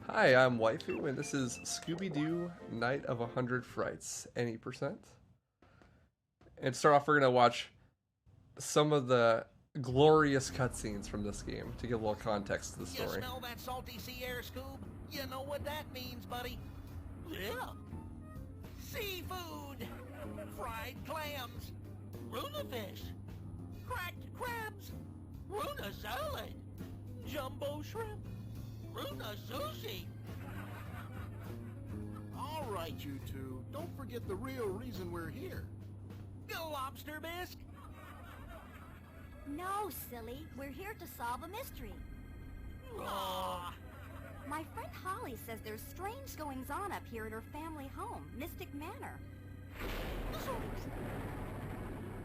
Hi, I'm Waifu, and this is Scooby-Doo Night of 100 Frights. Any percent? And to start off, we're going to watch some of the glorious cutscenes from this game to give a little context to the You story. smell that salty sea air, Scoob? You know what that means, buddy. Yeah. Seafood! Fried clams! Runa fish! Cracked crabs! Runa salad! Jumbo shrimp! Runa sushi! All right, you two. Don't forget the real reason we're here. Lobster bisque! No, silly. We're here to solve a mystery. Aw. My friend Holly says there's strange goings-on up here at her family home, Mystic Manor.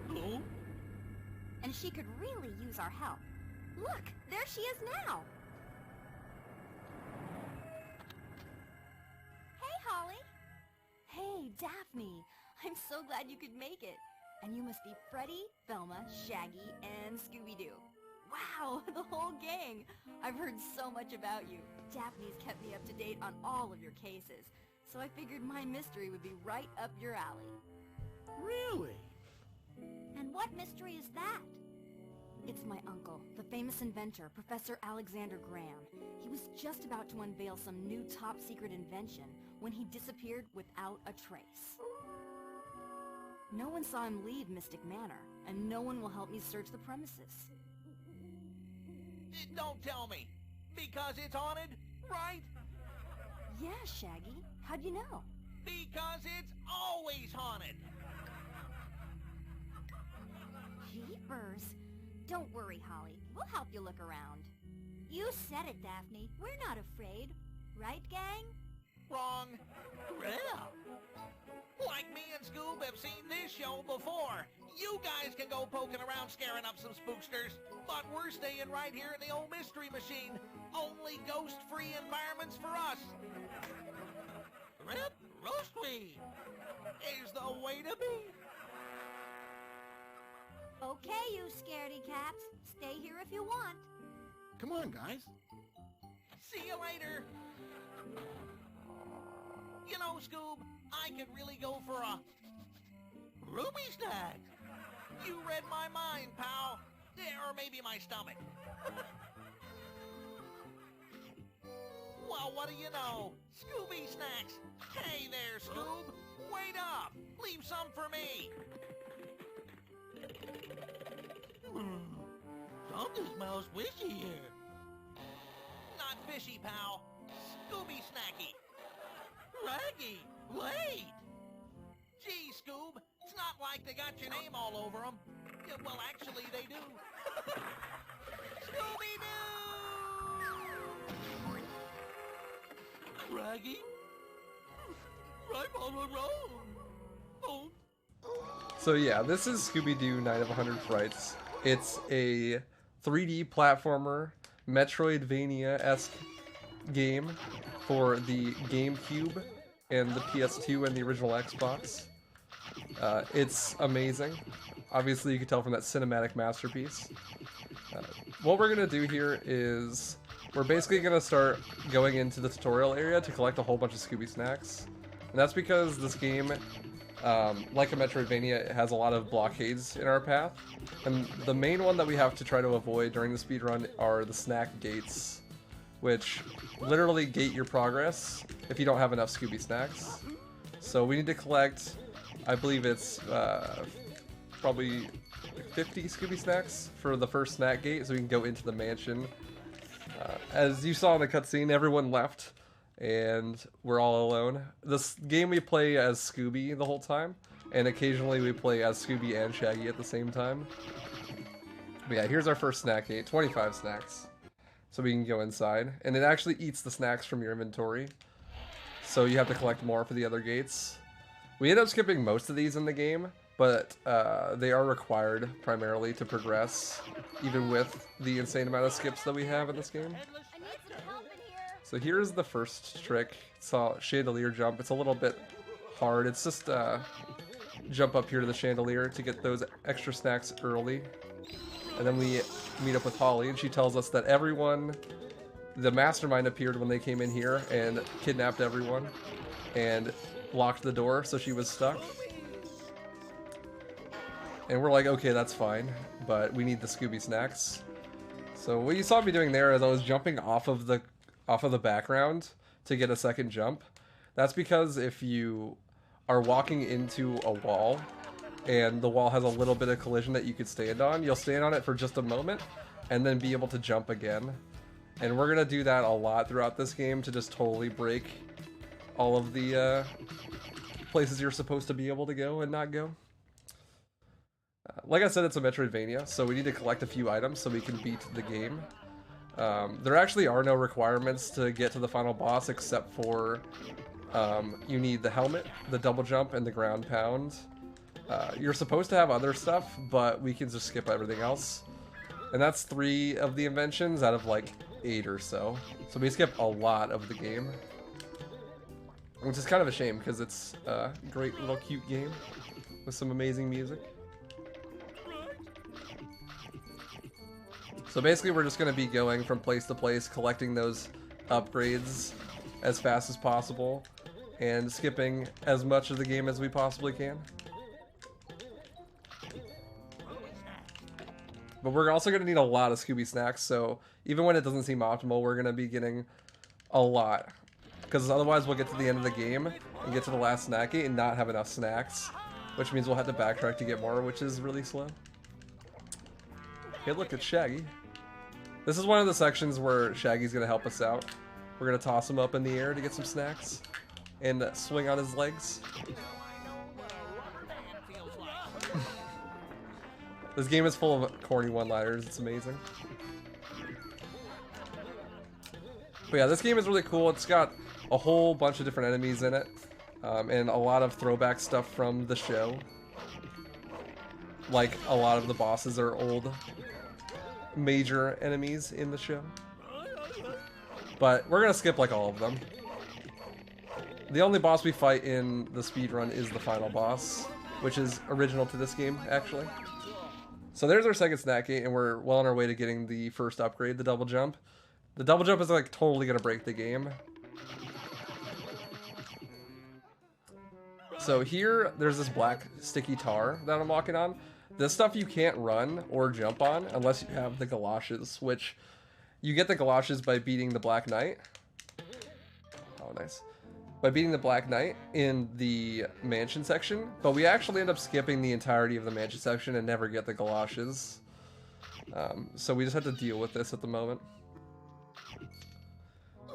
Who? And she could really use our help. Look, there she is now. Hey, Holly. Hey, Daphne. I'm so glad you could make it. And you must be Freddy, Velma, Shaggy, and Scooby-Doo. Wow, the whole gang. I've heard so much about you. Daphne's kept me up to date on all of your cases, so I figured my mystery would be right up your alley. Really? And what mystery is that? It's my uncle, the famous inventor, Professor Alexander Graham. He was just about to unveil some new top-secret invention when he disappeared without a trace. No one saw him leave Mystic Manor, and no one will help me search the premises. Don't tell me. Because it's haunted, right? Yeah, Shaggy. How'd you know? Because it's always haunted. Jeepers. Don't worry, Holly. We'll help you look around. You said it, Daphne. We're not afraid. Right, gang? Wrong. Well, like me and Scoob have seen this show before. You guys can go poking around scaring up some spooksters, but we're staying right here in the old mystery machine. Only ghost-free environments for us. Rip roastery is the way to be. Okay, you scaredy cats. Stay here if you want. Come on, guys. See you later. You know, Scoob, I could really go for a Ruby snack. You read my mind, pal. Yeah, or maybe my stomach. Well, what do you know? Scooby snacks. Hey there, Scoob. Wait up. Leave some for me. Something smells fishy here. Not fishy, pal. Scooby snacky. Raggy, wait! Gee, Scoob, it's not like they got your name all over them. Yeah, well, actually, they do. Scooby-Doo! Raggy? I'm all alone. Oh. So yeah, this is Scooby-Doo Night of 100 Frights. It's a 3D platformer, Metroidvania-esque game for the GameCube and the PS2 and the original Xbox. It's amazing. Obviously, you can tell from that cinematic masterpiece. What we're going to do here is we're basically going to start going into the tutorial area to collect a whole bunch of Scooby snacks. And that's because this game, like a Metroidvania, it has a lot of blockades in our path. And the main one that we have to try to avoid during the speedrun are the snack gates, which literally gate your progress if you don't have enough Scooby snacks. So we need to collect, I believe it's probably 50 Scooby snacks for the first snack gate so we can go into the mansion. As you saw in the cutscene, everyone left and we're all alone. This game we play as Scooby the whole time, and occasionally we play as Scooby and Shaggy at the same time. But yeah, here's our first snack gate, 25 snacks. So we can go inside, and it actually eats the snacks from your inventory. So you have to collect more for the other gates. We end up skipping most of these in the game, but they are required primarily to progress, even with the insane amount of skips that we have in this game. I need some help in here. So here's the first trick. It's a chandelier jump. It's a little bit hard. It's just jump up here to the chandelier to get those extra snacks early. And then we meet up with Holly, and she tells us that everyone the mastermind appeared when they came in here and kidnapped everyone and locked the door, so she was stuck. And we're like, okay, that's fine, but we need the Scooby snacks. So what you saw me doing there is I was jumping off of the background to get a second jump. That's because if you are walking into a wall and the wall has a little bit of collision that you could stand on, you'll stand on it for just a moment and then be able to jump again. And we're gonna do that a lot throughout this game to just totally break all of the places you're supposed to be able to go and not go. Like I said, it's a Metroidvania, so we need to collect a few items so we can beat the game. There actually are no requirements to get to the final boss except for you need the helmet, the double jump, and the ground pound. You're supposed to have other stuff, but we can just skip everything else. And that's 3 of the inventions out of like 8 or so. So we skip a lot of the game. Which is kind of a shame because it's a great little cute game with some amazing music. So basically we're just going to be going from place to place, collecting those upgrades as fast as possible, and skipping as much of the game as we possibly can. But we're also going to need a lot of Scooby snacks, so even when it doesn't seem optimal, we're going to be getting a lot. Because otherwise we'll get to the end of the game and get to the last snack gate and not have enough snacks, which means we'll have to backtrack to get more, which is really slow. Hey, look, it's Shaggy. This is one of the sections where Shaggy's going to help us out. We're going to toss him up in the air to get some snacks and swing on his legs. This game is full of corny one-liners. It's amazing. But yeah, this game is really cool. It's got a whole bunch of different enemies in it, and a lot of throwback stuff from the show. Like, a lot of the bosses are old major enemies in the show. But we're gonna skip like all of them. The only boss we fight in the speedrun is the final boss, which is original to this game, actually. So there's our second snack gate, and we're well on our way to getting the first upgrade, the double jump. The double jump is like totally gonna break the game. So here, there's this black sticky tar that I'm walking on. This stuff you can't run or jump on unless you have the galoshes, which you get the galoshes by beating the Black Knight. Oh, nice. By beating the Black Knight in the mansion section, but we actually end up skipping the entirety of the mansion section and never get the galoshes. So we just have to deal with this at the moment.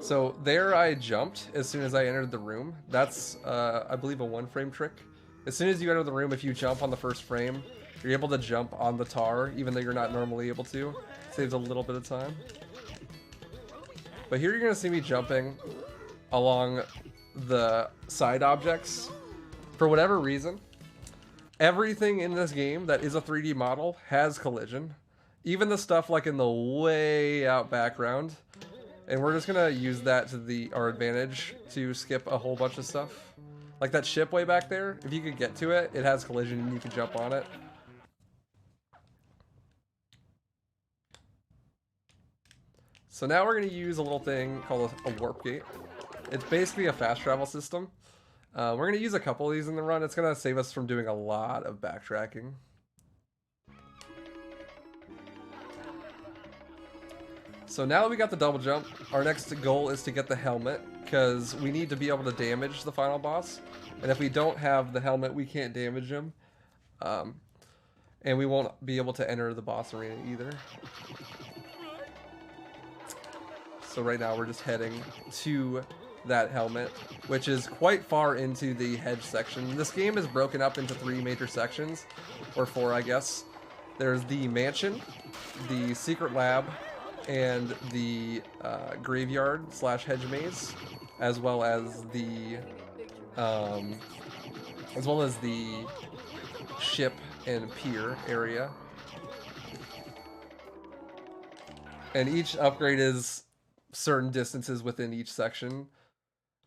So there I jumped as soon as I entered the room. That's, I believe, a 1-frame trick. As soon as you enter the room, if you jump on the first frame, you're able to jump on the tar, even though you're not normally able to. Saves a little bit of time. But here you're going to see me jumping along the side objects. For whatever reason, everything in this game that is a 3D model has collision. Even the stuff like in the way out background. And we're just gonna use that to our advantage to skip a whole bunch of stuff. Like that ship way back there, if you could get to it, it has collision and you can jump on it. So now we're gonna use a little thing called a warp gate. It's basically a fast travel system. We're gonna use a couple of these in the run. It's gonna save us from doing a lot of backtracking. So now that we got the double jump, our next goal is to get the helmet, because we need to be able to damage the final boss. And if we don't have the helmet, we can't damage him. And we won't be able to enter the boss arena either. So right now we're just heading to that helmet, which is quite far into the Hedge section. This game is broken up into 3 major sections, or 4 I guess. There's the mansion, the secret lab, and the graveyard / hedge maze, as well as the ship and pier area. And each upgrade is certain distances within each section.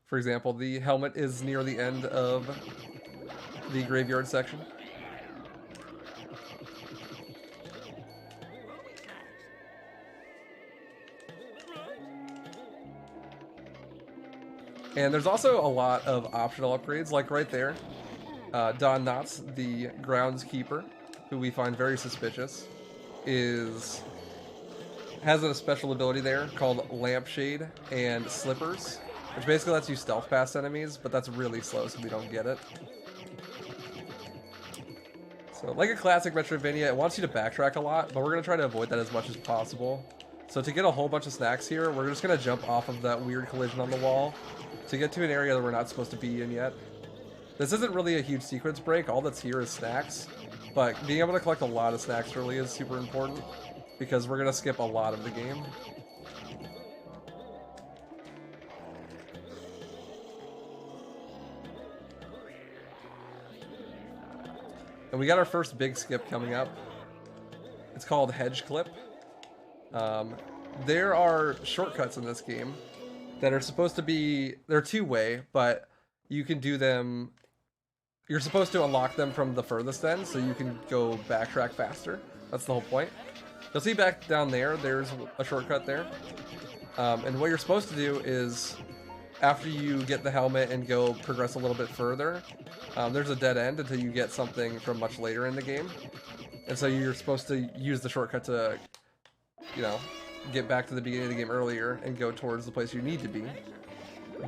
For example, the helmet is near the end of the graveyard section. And there's also a lot of optional upgrades, like right there. Don Knotts, the groundskeeper, who we find very suspicious, has a special ability there called Lampshade and Slippers, which basically lets you stealth past enemies, but that's really slow, so we don't get it. So, like a classic Metroidvania, it wants you to backtrack a lot, but we're going to try to avoid that as much as possible. So to get a whole bunch of snacks here, we're just going to jump off of that weird collision on the wall to get to an area that we're not supposed to be in yet. This isn't really a huge sequence break, all that's here is snacks, but being able to collect a lot of snacks really is super important, because we're going to skip a lot of the game. And we got our first big skip coming up. It's called Hedge Clip. There are shortcuts in this game that are supposed to be, they're two-way, but you can do them, you're supposed to unlock them from the furthest end, so you can go backtrack faster. That's the whole point. You'll see back down there, there's a shortcut there. And what you're supposed to do is, after you get the helmet and go progress a little bit further, there's a dead end until you get something from much later in the game. And so you're supposed to use the shortcut to, you know, get back to the beginning of the game earlier and go towards the place you need to be.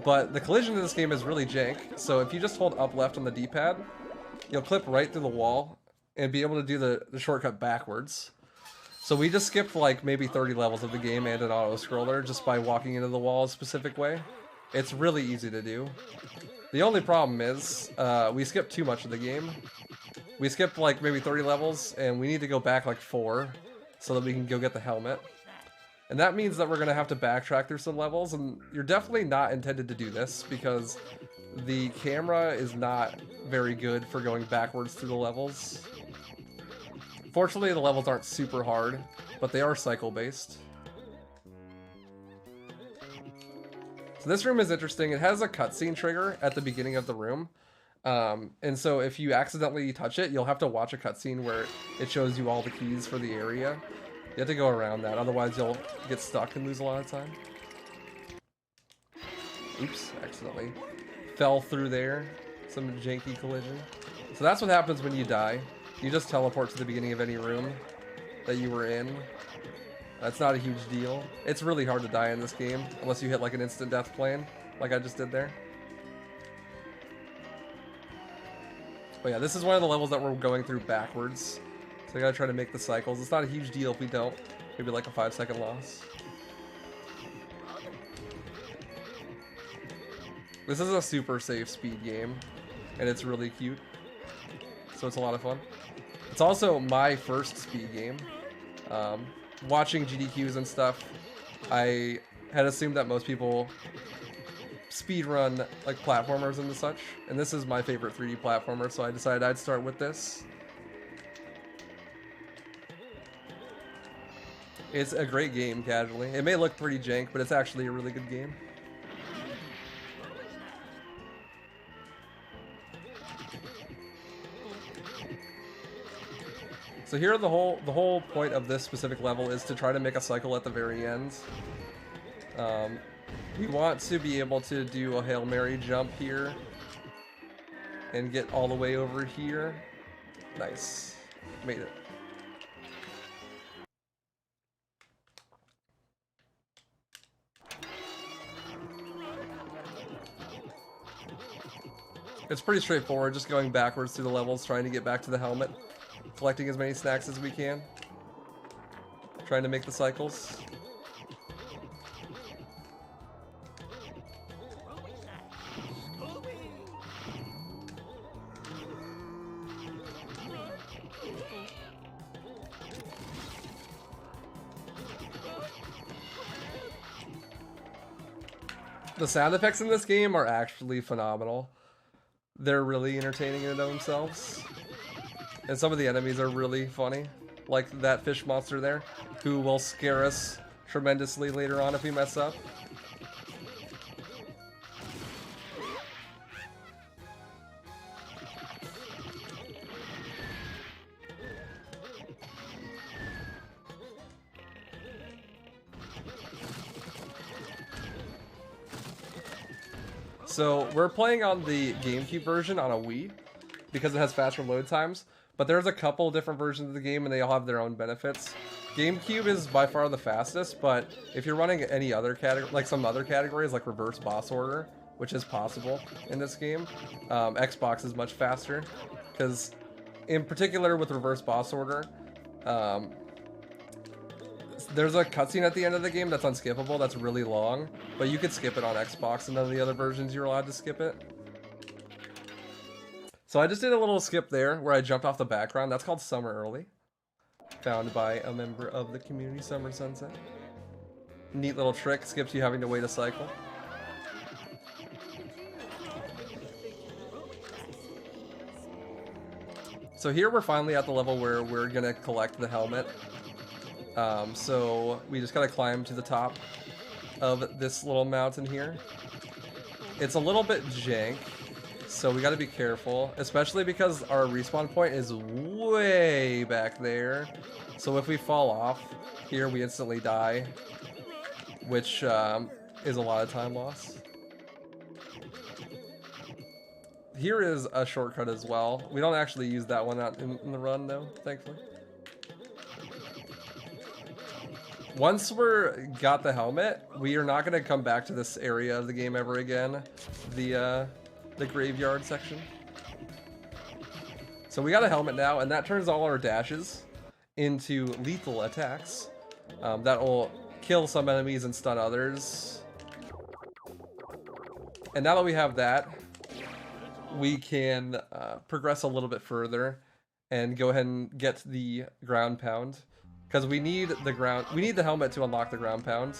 But the collision in this game is really jank, so if you just hold up left on the D-pad, you'll clip right through the wall and be able to do the shortcut backwards. So we just skipped like maybe 30 levels of the game and an auto-scroller just by walking into the wall a specific way. It's really easy to do. The only problem is, we skipped too much of the game. We skipped like maybe 30 levels, and we need to go back like 4 so that we can go get the helmet. And that means that we're going to have to backtrack through some levels, and you're definitely not intended to do this, because the camera is not very good for going backwards through the levels. Fortunately, the levels aren't super hard, but they are cycle-based. So this room is interesting. It has a cutscene trigger at the beginning of the room. And so if you accidentally touch it, you'll have to watch a cutscene where it shows you all the keys for the area. You have to go around that, otherwise you'll get stuck and lose a lot of time. Oops, accidentally fell through there. Some janky collision. So that's what happens when you die. You just teleport to the beginning of any room that you were in. That's not a huge deal. It's really hard to die in this game, unless you hit like an instant death plane, like I just did there. But yeah, this is one of the levels that we're going through backwards. So I gotta try to make the cycles. It's not a huge deal if we don't. Maybe like a 5-second loss. This is a super safe speed game, and it's really cute. So it's a lot of fun. It's also my first speed game. Watching GDQs and stuff, I had assumed that most people speedrun like platformers and such, and this is my favorite 3D platformer, so I decided I'd start with this. It's a great game casually. It may look pretty jank, but it's actually a really good game. So here the whole point of this specific level is to try to make a cycle at the very end. We want to be able to do a Hail Mary jump here and get all the way over here. Nice. Made it. It's pretty straightforward, just going backwards through the levels, trying to get back to the helmet. Collecting as many snacks as we can. Trying to make the cycles. The sound effects in this game are actually phenomenal. They're really entertaining in themselves. And some of the enemies are really funny, like that fish monster there, who will scare us tremendously later on if we mess up. So we're playing on the GameCube version on a Wii because it has faster load times, but there's a couple different versions of the game and they all have their own benefits. GameCube is by far the fastest, but if you're running any other category, like some other categories like reverse boss order, which is possible in this game, Xbox is much faster, because in particular with reverse boss order, there's a cutscene at the end of the game that's unskippable, that's really long, but you could skip it on Xbox, and none of the other versions you're allowed to skip it. So I just did a little skip there where I jumped off the background. That's called Summer Early, found by a member of the community, Summer Sunset. Neat little trick, skips you having to wait a cycle. So here we're finally at the level where we're gonna collect the helmet. So we just gotta climb to the top of this little mountain here. It's a little bit jank, so we gotta be careful, especially because our respawn point is way back there. So if we fall off here, we instantly die, which is a lot of time loss. Here is a shortcut as well. We don't actually use that one out in the run though, thankfully. Once we're got the helmet, we are not going to come back to this area of the game ever again, the graveyard section. So we got a helmet now, and that turns all our dashes into lethal attacks. That will kill some enemies and stun others. And now that we have that, we can progress a little bit further and go ahead and get the ground pound. Because we need the helmet to unlock the ground pound.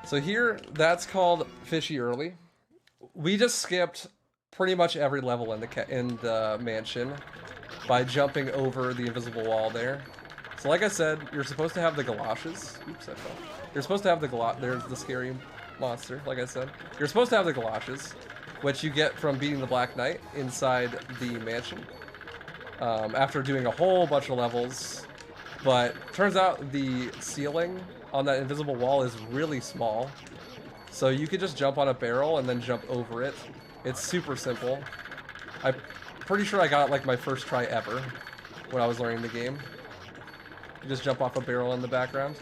So here, that's called Fishy Early. We just skipped pretty much every level in the mansion by jumping over the invisible wall there. So like I said, you're supposed to have the galoshes. Oops, I fell. You're supposed to have the there's the scary monster, like I said. You're supposed to have the galoshes, which you get from beating the Black Knight inside the mansion. After doing a whole bunch of levels, but turns out the ceiling on that invisible wall is really small, so you could just jump on a barrel and then jump over it. It's super simple. I'm pretty sure I got it like my first try ever when I was learning the game. You just jump off a barrel in the background,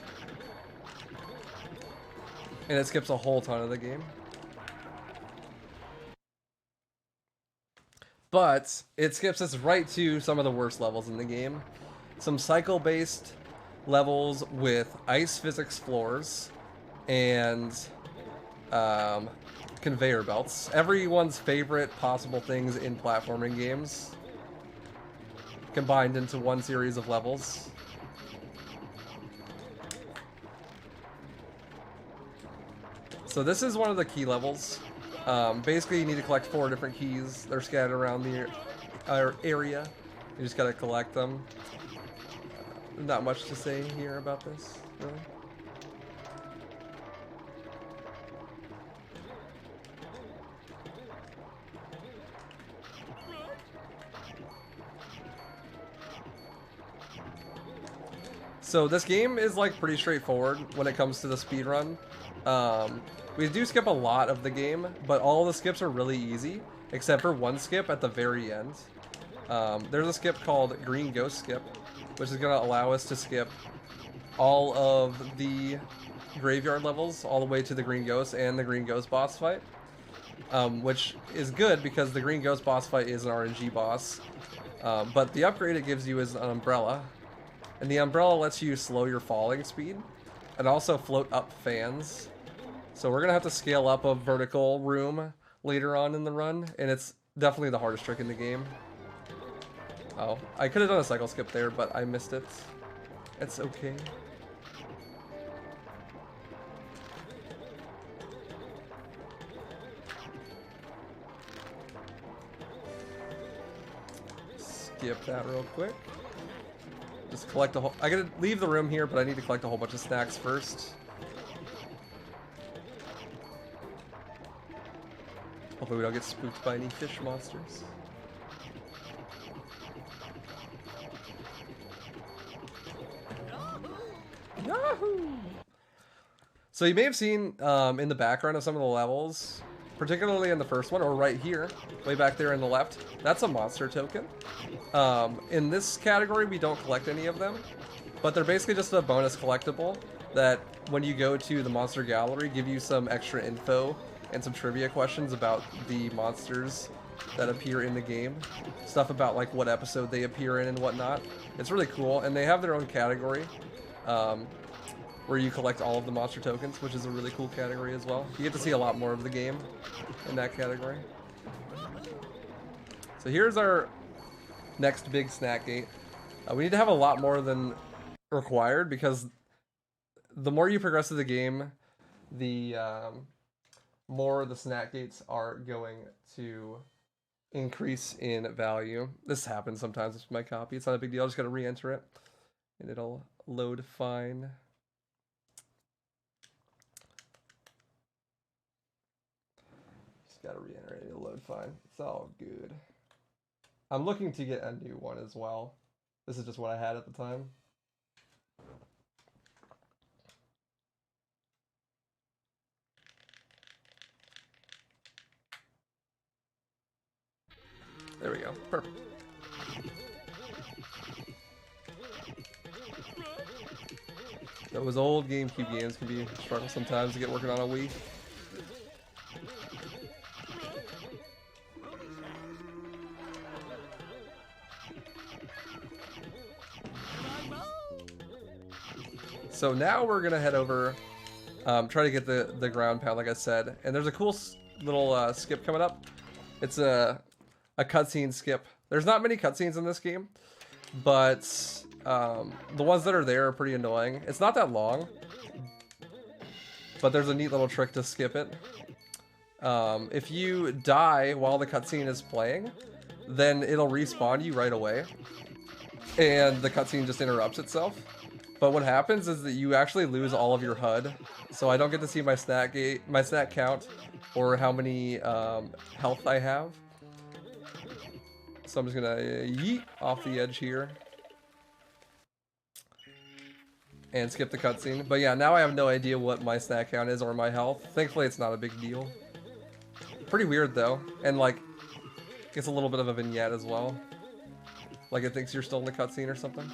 and it skips a whole ton of the game. But it skips us right to some of the worst levels in the game. Some cycle-based levels with ice physics floors and conveyor belts. Everyone's favorite possible things in platforming games combined into one series of levels. So this is one of the key levels. Basically, you need to collect 4 different keys. They're scattered around the area. You just gotta collect them. Not much to say here about this, really. So this game is like pretty straightforward when it comes to the speedrun. We do skip a lot of the game, but all the skips are really easy, except for one skip at the very end. There's a skip called Green Ghost Skip, which is going to allow us to skip all of the graveyard levels all the way to the Green Ghost and the Green Ghost boss fight, which is good because the Green Ghost boss fight is an RNG boss, but the upgrade it gives you is an umbrella, and the umbrella lets you slow your falling speed and also float up fans. So we're going to have to scale up a vertical room later on in the run, and it's definitely the hardest trick in the game. Oh, I could have done a cycle skip there, but I missed it. It's okay. Skip that real quick. Just collect a whole... I gotta leave the room here, but I need to collect a whole bunch of snacks first. Hopefully we don't get spooked by any fish monsters. Yahoo! So you may have seen in the background of some of the levels, particularly in the first one, or right here, way back there in the left, that's a monster token. In this category, we don't collect any of them, but they're basically just a bonus collectible that when you go to the monster gallery, give you some extra info and some trivia questions about the monsters that appear in the game. Stuff about like what episode they appear in and whatnot. It's really cool, and they have their own category where you collect all of the monster tokens, which is a really cool category as well. You get to see a lot more of the game in that category. So here's our next big snack gate. We need to have a lot more than required because the more you progress through the game, the more the snack gates are going to increase in value. This happens sometimes with my copy. It's not a big deal. I just got to re-enter it and it'll load fine. Just got to re-enter it. It'll load fine. It's all good. I'm looking to get a new one as well. This is just what I had at the time. There we go. Perfect. Those old GameCube games can be a struggle sometimes to get working on a Wii. So now we're gonna head over, try to get the ground pound, like I said. And there's a cool little skip coming up. It's a cutscene skip. There's not many cutscenes in this game, but the ones that are there are pretty annoying. It's not that long, but there's a neat little trick to skip it. If you die while the cutscene is playing, then it'll respawn you right away, and the cutscene just interrupts itself. But what happens is that you actually lose all of your HUD, so I don't get to see my snack count, or how many health I have. So I'm just gonna yeet off the edge here and skip the cutscene. But yeah, now I have no idea what my snack count is or my health. Thankfully, it's not a big deal. Pretty weird though, and like, gets a little bit of a vignette as well. Like it thinks you're still in the cutscene or something.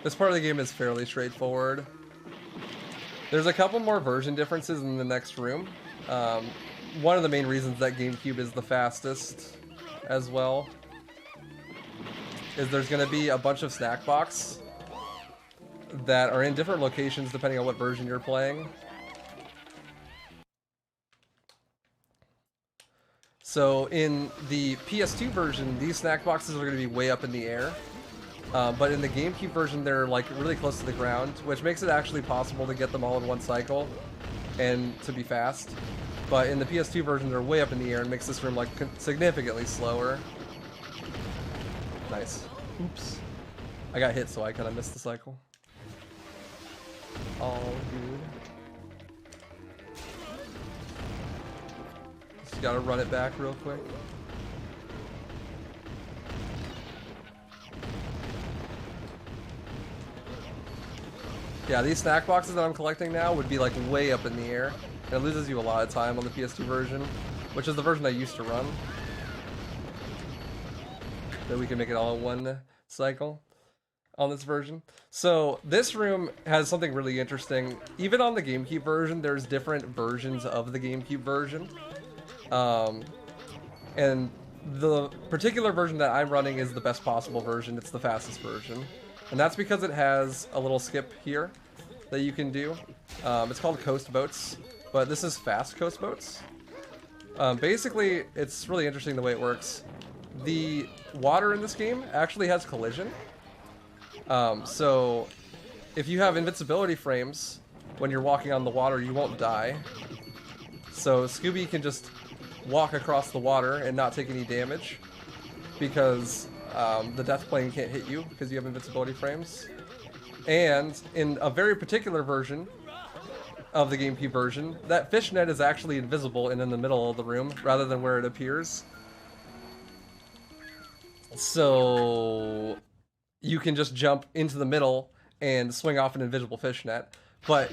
This part of the game is fairly straightforward. There's a couple more version differences in the next room. One of the main reasons that GameCube is the fastest as well is there's going to be a bunch of snack box that are in different locations depending on what version you're playing. So in the PS2 version, these snack boxes are going to be way up in the air. But in the GameCube version, they're like really close to the ground, which makes it actually possible to get them all in one cycle and to be fast. But in the PS2 version, they're way up in the air and makes this room like significantly slower. Nice. Oops. I got hit, so I kind of missed the cycle. All good. Just gotta run it back real quick. Yeah, these snack boxes that I'm collecting now would be like way up in the air. And it loses you a lot of time on the PS2 version, which is the version I used to run. Then we can make it all in one cycle on this version. So this room has something really interesting. Even on the GameCube version, there's different versions of the GameCube version. And the particular version that I'm running is the best possible version. It's the fastest version. And that's because it has a little skip here that you can do. It's called Coast Boats, but this is Fast Coast Boats. Basically, it's really interesting the way it works. The water in this game actually has collision. So if you have invincibility frames when you're walking on the water, you won't die. So Scooby can just walk across the water and not take any damage because the death plane can't hit you because you have invincibility frames. And in a very particular version of the GameCube version, that fishnet is actually invisible and in the middle of the room rather than where it appears. So you can just jump into the middle and swing off an invisible fishnet. But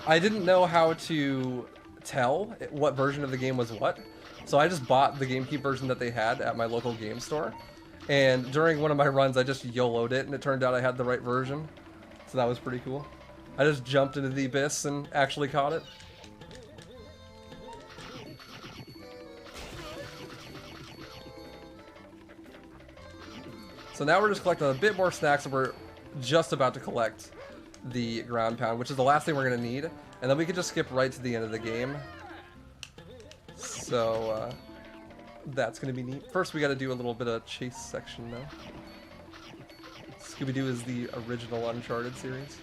I didn't know how to tell what version of the game was what. So I just bought the GameCube version that they had at my local game store. And during one of my runs, I just YOLO'd it, and it turned out I had the right version. So that was pretty cool. I just jumped into the abyss and actually caught it. So now we're just collecting a bit more snacks, and we're just about to collect the ground pound, which is the last thing we're going to need. And then we can just skip right to the end of the game. So, that's going to be neat. First, we got to do a little bit of chase section, though. Scooby-Doo is the original Uncharted series.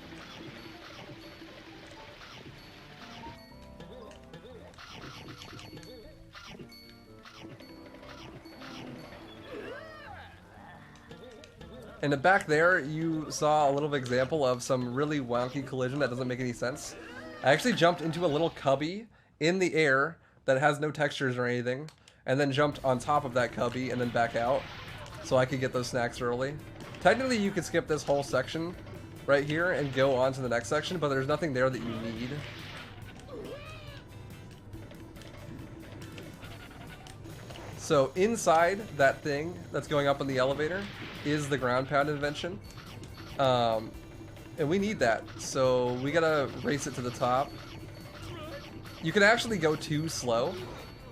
And back there, you saw a little example of some really wonky collision that doesn't make any sense. I actually jumped into a little cubby in the air that has no textures or anything, and then jumped on top of that cubby and then back out, so I could get those snacks early. Technically, you could skip this whole section right here and go on to the next section, but there's nothing there that you need. So inside that thing that's going up in the elevator is the ground pound invention. And we need that, so we gotta race it to the top. You can actually go too slow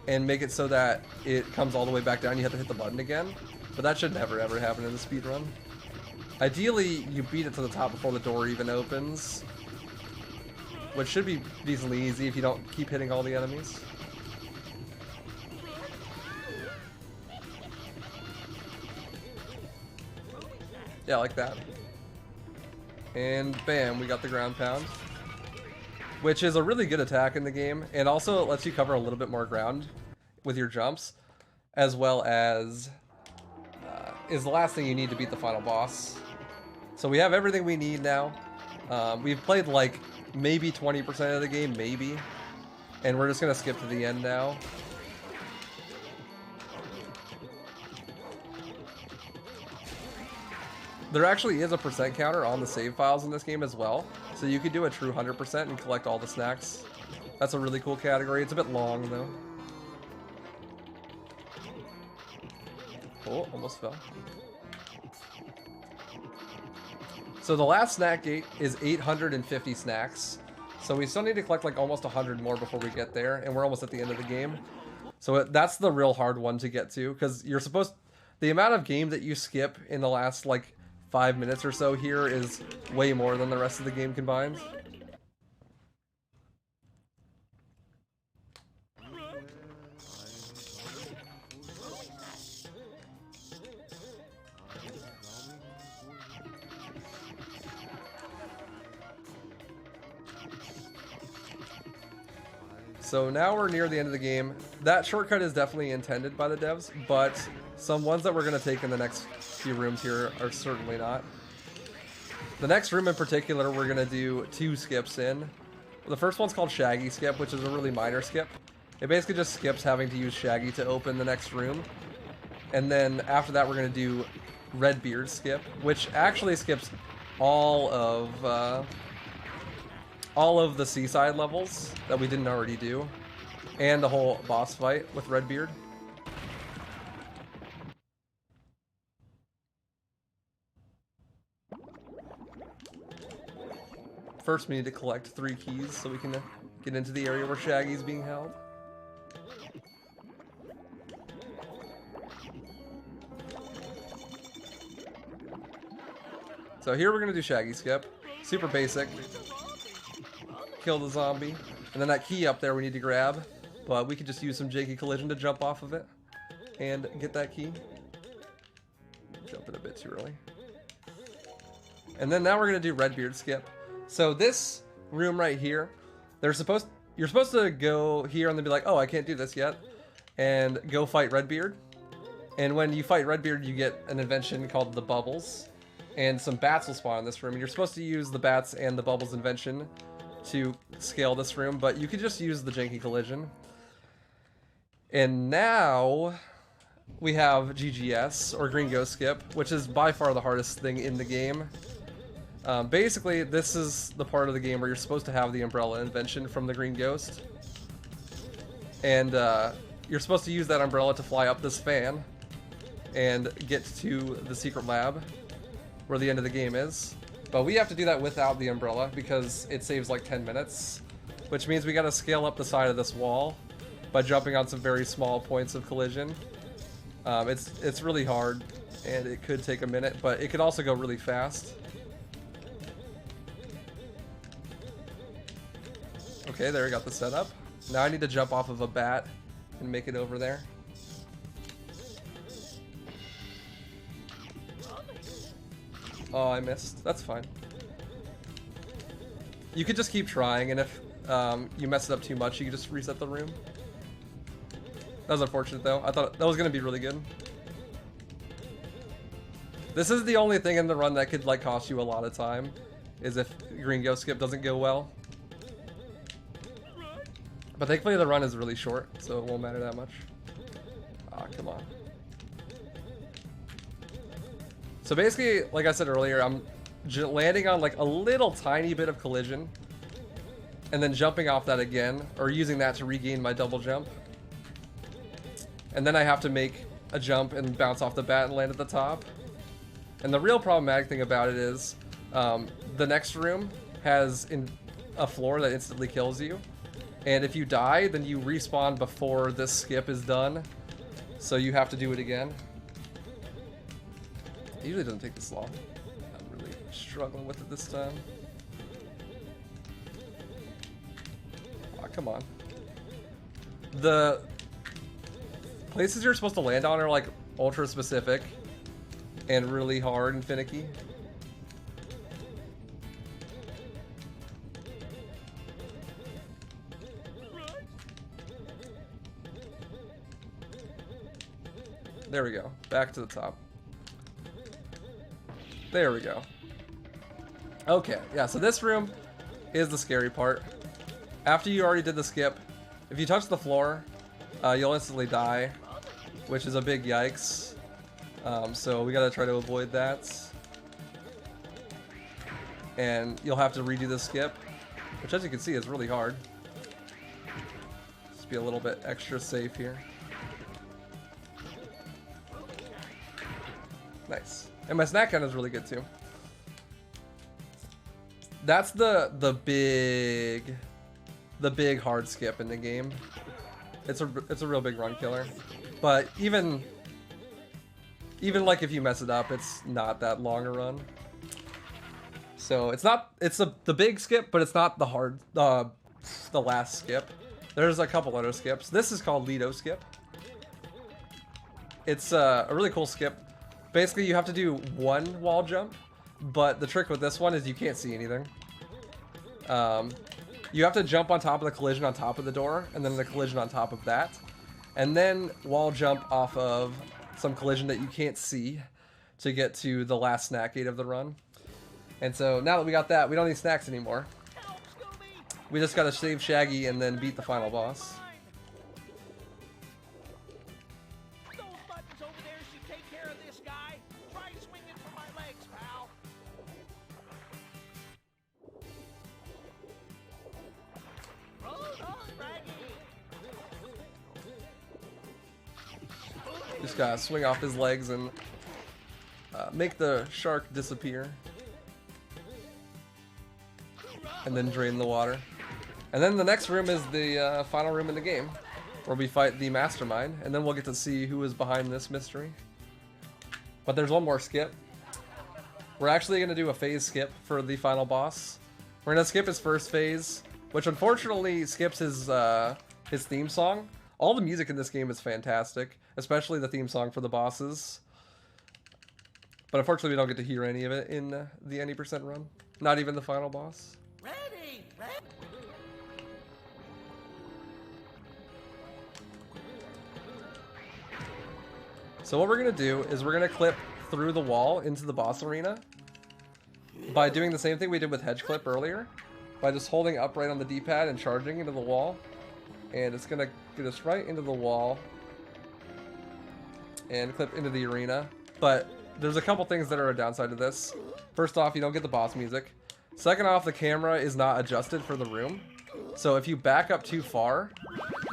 and make it so that it comes all the way back down. You have to hit the button again, but that should never ever happen in the speedrun. Ideally, you beat it to the top before the door even opens, which should be decently easy if you don't keep hitting all the enemies. Yeah, like that. And bam, we got the ground pound, which is a really good attack in the game, and also it lets you cover a little bit more ground with your jumps, as well as is the last thing you need to beat the final boss. So we have everything we need now. We've played like maybe 20% of the game, maybe, and we're just gonna skip to the end now. There actually is a percent counter on the save files in this game as well, so you could do a true 100% and collect all the snacks. That's a really cool category. It's a bit long though. Oh, almost fell. So the last snack gate is 850 snacks. So we still need to collect like almost 100 more before we get there, and we're almost at the end of the game. So that's the real hard one to get to, because you're supposed... The amount of game that you skip in the last like 5 minutes or so here is way more than the rest of the game combined. So now we're near the end of the game. That shortcut is definitely intended by the devs, but some ones that we're going to take in the next few rooms here are certainly not. The next room in particular, we're going to do 2 skips in. The first one's called Shaggy Skip, which is a really minor skip. It basically just skips having to use Shaggy to open the next room. And then after that, we're going to do Redbeard Skip, which actually skips all of the seaside levels that we didn't already do, and the whole boss fight with Redbeard. First, we need to collect 3 keys so we can get into the area where Shaggy's being held. So here we're gonna do Shaggy Skip. Super basic. Kill the zombie. And then that key up there we need to grab, but we could just use some janky collision to jump off of it and get that key. Jumping a bit too early. And then now we're gonna do Redbeard Skip. So this room right here, you're supposed to go here and then be like, oh, I can't do this yet, and go fight Redbeard. And when you fight Redbeard, you get an invention called the Bubbles. And some bats will spawn in this room. And you're supposed to use the bats and the Bubbles invention to scale this room, but you could just use the janky collision. And now we have GGS, or Green Ghost Skip, which is by far the hardest thing in the game. Basically, this is the part of the game where you're supposed to have the umbrella invention from the Green Ghost. And you're supposed to use that umbrella to fly up this fan and get to the secret lab where the end of the game is. But we have to do that without the umbrella because it saves like 10 minutes, which means we gotta scale up the side of this wall by jumping on some very small points of collision. It's really hard, and it could take a minute, but it could also go really fast. Okay, there we got the setup. Now I need to jump off of a bat and make it over there. Oh, I missed. That's fine. You could just keep trying, and if you mess it up too much, you can just reset the room. That was unfortunate, though. I thought that was going to be really good. This is the only thing in the run that could like cost you a lot of time, is if Green Ghost Skip doesn't go well. But thankfully the run is really short, so it won't matter that much. Ah, come on. So basically, like I said earlier, I'm landing on like a little tiny bit of collision, and then jumping off that again, or using that to regain my double jump. And then I have to make a jump and bounce off the bat and land at the top. And the real problematic thing about it is, the next room has a floor that instantly kills you. And if you die, then you respawn before this skip is done. So you have to do it again. It usually doesn't take this long. I'm really struggling with it this time. Aw, come on. The places you're supposed to land on are like ultra specific and really hard and finicky. There we go. Back to the top. There we go. Okay, yeah, so this room is the scary part. After you already did the skip, if you touch the floor, you'll instantly die, which is a big yikes. So we gotta try to avoid that. And you'll have to redo the skip, which as you can see is really hard. Just be a little bit extra safe here. Nice. And my snack gun is really good too. That's the big hard skip in the game. It's a real big run killer. But even like if you mess it up, it's not that long a run. So it's the big skip, but it's not the hard the last skip. There's a couple other skips. This is called Lido Skip. It's a really cool skip. Basically, you have to do one wall jump, but the trick with this one is you can't see anything. You have to jump on top of the collision on top of the door, and then the collision on top of that, and then wall jump off of some collision that you can't see to get to the last snack gate of the run. And so now that we got that, we don't need snacks anymore. We just gotta save Shaggy and then beat the final boss. Just gotta swing off his legs and make the shark disappear. And then drain the water. And then the next room is the final room in the game, where we fight the mastermind, and then we'll get to see who is behind this mystery. But there's one more skip. We're actually gonna do a phase skip for the final boss. We're gonna skip his first phase, which unfortunately skips his theme song. All the music in this game is fantastic, especially the theme song for the bosses. But unfortunately, we don't get to hear any of it in the any percent run. Not even the final boss. Ready, ready. So what we're going to do is we're going to clip through the wall into the boss arena by doing the same thing we did with Hedge clip earlier, by just holding up right on the D-pad and charging into the wall. And it's going to get us right into the wall and clip into the arena. But there's a couple things that are a downside to this. First off, you don't get the boss music. Second off, the camera is not adjusted for the room. So if you back up too far,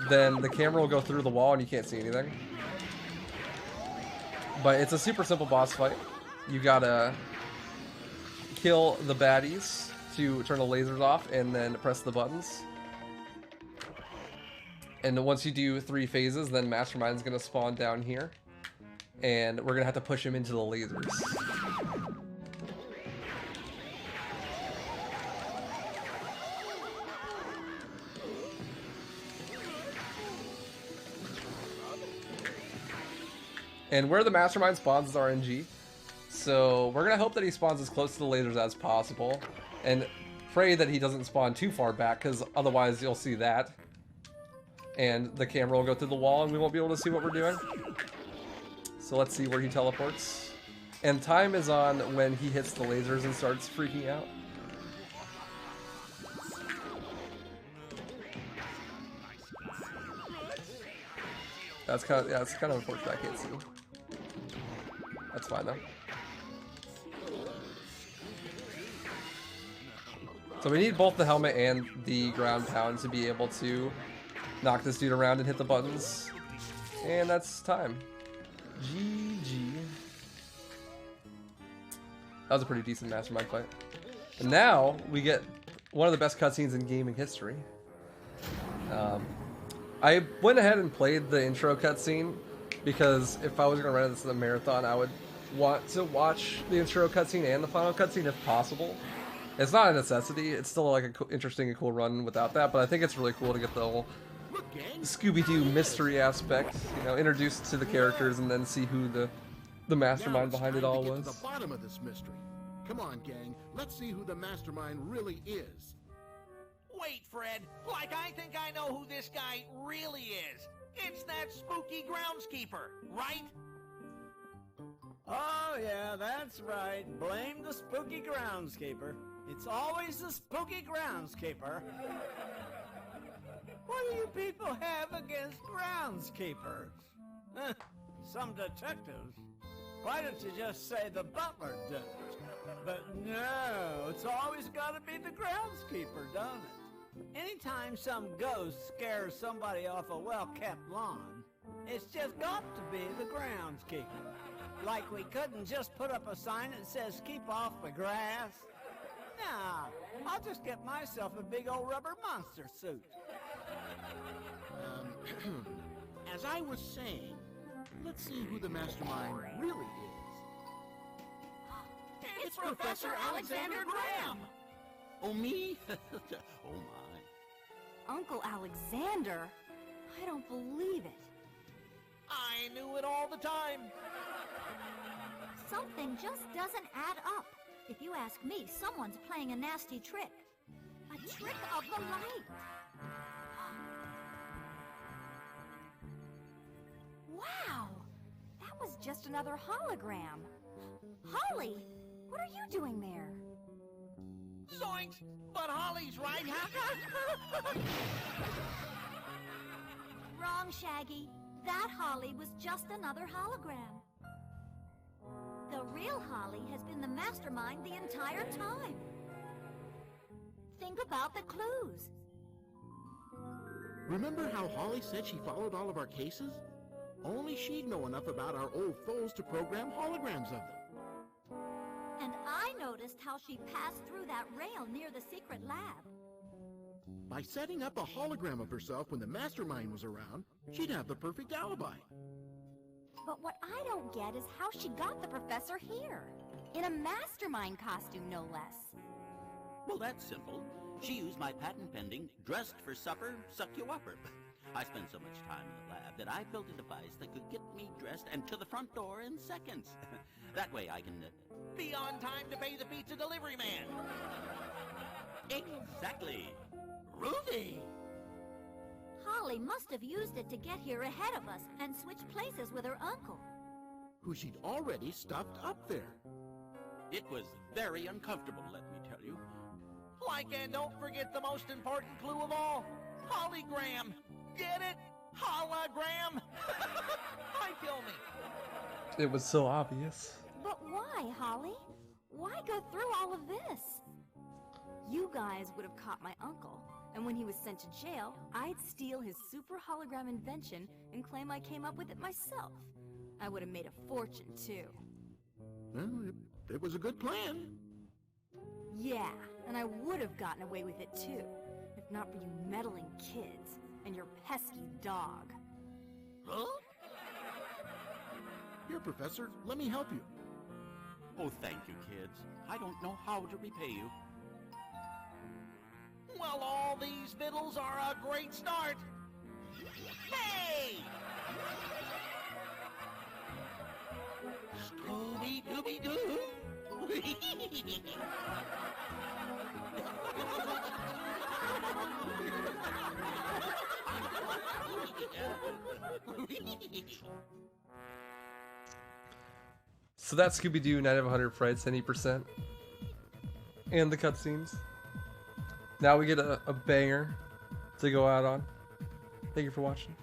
then the camera will go through the wall and you can't see anything. But it's a super simple boss fight. You gotta kill the baddies to turn the lasers off and then press the buttons. And once you do 3 phases, then Mastermind's gonna spawn down here. And we're gonna have to push him into the lasers. And where the Mastermind spawns is RNG. So we're gonna hope that he spawns as close to the lasers as possible. And pray that he doesn't spawn too far back, because otherwise you'll see that. And the camera will go through the wall and we won't be able to see what we're doing. So let's see where he teleports. And time is on when he hits the lasers and starts freaking out. That's kind of, yeah, it's kind of unfortunate I can't see. That's fine though. So we need both the helmet and the ground pound to be able to knock this dude around and hit the buttons. And that's time. GG. That was a pretty decent Mastermind fight. And now we get one of the best cutscenes in gaming history. I went ahead and played the intro cutscene because if I was going to run this as a marathon, I would want to watch the intro cutscene and the final cutscene if possible. It's not a necessity. It's still like an interesting and cool run without that, but I think it's really cool to get the whole Scooby-Doo mystery aspect, you know, introduced to the characters and then see who the mastermind behind it all was. To the bottom of this mystery. Come on, gang. Let's see who the mastermind really is. Wait, Fred. Like I think I know who this guy really is. It's that spooky groundskeeper, right? Oh, yeah, that's right. Blame the spooky groundskeeper. It's always the spooky groundskeeper. What do you people have against groundskeepers? Some detectives. Why don't you just say the butler did it? But no, it's always got to be the groundskeeper, don't it? Anytime some ghost scares somebody off a well-kept lawn, it's just got to be the groundskeeper. Like we couldn't just put up a sign that says, keep off the grass. Nah, I'll just get myself a big old rubber monster suit. As I was saying, let's see who the mastermind really is. It's Professor Alexander Graham! Oh, me? Oh, my. Uncle Alexander? I don't believe it. I knew it all the time. Something just doesn't add up. If you ask me, someone's playing a nasty trick. A trick of the light. Wow! That was just another hologram. Holly, what are you doing there? Zoinks! But Holly's right. Wrong, Shaggy. That Holly was just another hologram. The real Holly has been the mastermind the entire time. Think about the clues. Remember how Holly said she followed all of our cases? Only she'd know enough about our old foes to program holograms of them. And I noticed how she passed through that rail near the secret lab. By setting up a hologram of herself when the mastermind was around, she'd have the perfect alibi. But what I don't get is how she got the professor here. In a mastermind costume, no less. Well, that's simple. She used my patent-pending, dressed for supper, suck you upper. I spent so much time in the lab that I built a device that could get me dressed and to the front door in seconds. That way I can... Be on time to pay the pizza delivery man. Exactly. Ruthie! Holly must have used it to get here ahead of us and switch places with her uncle. who she'd already stuffed up there. It was very uncomfortable, let me tell you. Like, and don't forget the most important clue of all. Hologram. Get it? Hologram. Hi, kill me. It was so obvious. But why, Holly? Why go through all of this? You guys would have caught my uncle, and when he was sent to jail, I'd steal his super hologram invention and claim I came up with it myself. I would have made a fortune, too. Well, it was a good plan. Yeah, and I would have gotten away with it, too, if not for you meddling kids and your pesky dog. Huh? Here, Professor, let me help you. Oh, thank you, kids. I don't know how to repay you. Well, all these fiddles are a great start. Hey! Scooby-Dooby-Doo! So that's Scooby-Doo 9 of 100 Frights, any percent. And the cutscenes. Now we get a banger to go out on. Thank you for watching.